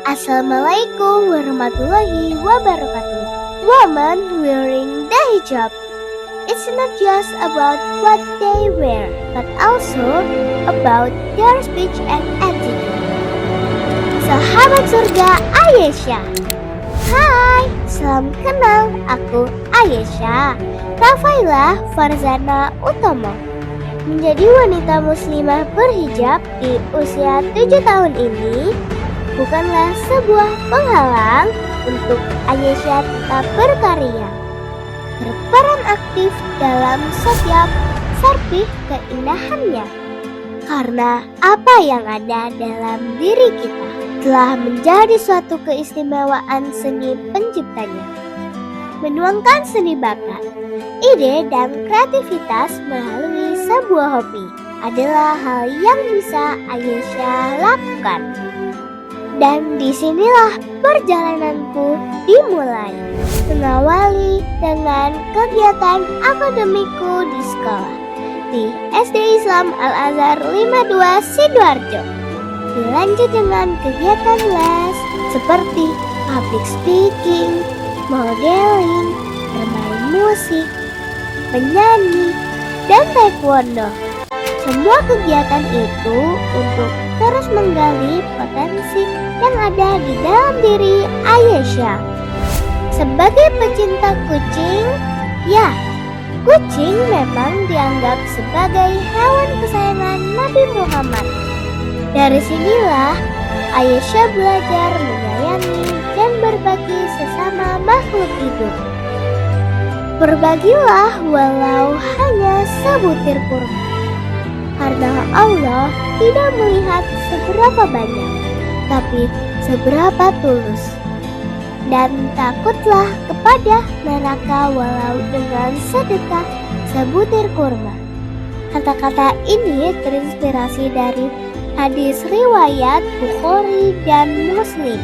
Assalamualaikum warahmatullahi wabarakatuh. Woman wearing the hijab. It's not just about what they wear, but also about their speech and attitude. Sahabat surga Aisyah. Hai, salam kenal. Aku Aisyah Rafaela Farzana Utomo. Menjadi wanita muslimah berhijab di usia 7 tahun ini bukanlah sebuah penghalang untuk Aisyah tetap berkarya, berperan aktif dalam setiap serpih keindahannya. Karena apa yang ada dalam diri kita telah menjadi suatu keistimewaan seni penciptanya. Menuangkan seni bakat, ide dan kreativitas melalui sebuah hobi adalah hal yang bisa Aisyah lakukan. Dan disinilah perjalananku dimulai, mengawali dengan kegiatan akademiku di sekolah di SD Islam Al-Azhar 52 Sidoarjo. Dilanjut dengan kegiatan les seperti public speaking, modeling, bermain musik, penyanyi, dan taekwondo. Semua kegiatan itu untuk terus menggali potensi yang ada di dalam diri Aisyah. Sebagai pecinta kucing, ya, kucing memang dianggap sebagai hewan kesayangan Nabi Muhammad. Dari sinilah Aisyah belajar menyayangi dan berbagi sesama makhluk hidup. Berbagilah walau hanya sebutir kurma, karena Allah tidak melihat seberapa banyak, tapi seberapa tulus. Dan takutlah kepada neraka walau dengan sedekah sebutir kurma. Kata-kata ini terinspirasi dari hadis riwayat Bukhari dan Muslim,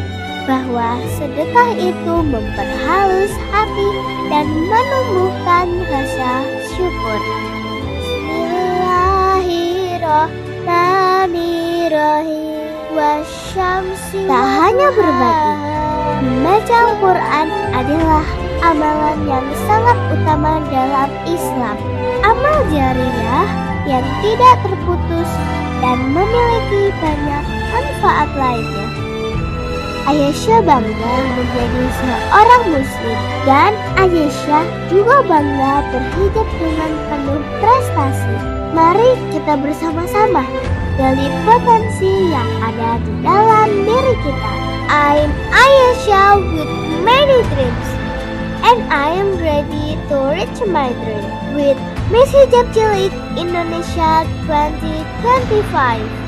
bahwa sedekah itu memperhalus hati dan menumbuhkan rasa syukur. Bismillahirrahmanirrahim. Tak hanya berbagi, membaca Al-Quran adalah amalan yang sangat utama dalam Islam. Amal jariyah yang tidak terputus dan memiliki banyak manfaat lainnya. Aisyah bangga menjadi seorang muslim, dan Aisyah juga bangga berhijab dengan penuh prestasi. Mari kita bersama-sama gali potensi yang ada di dalam diri kita. I'm Aisyah with many dreams, and I am ready to reach my dream with Miss Hijab Cilik Indonesia 2025.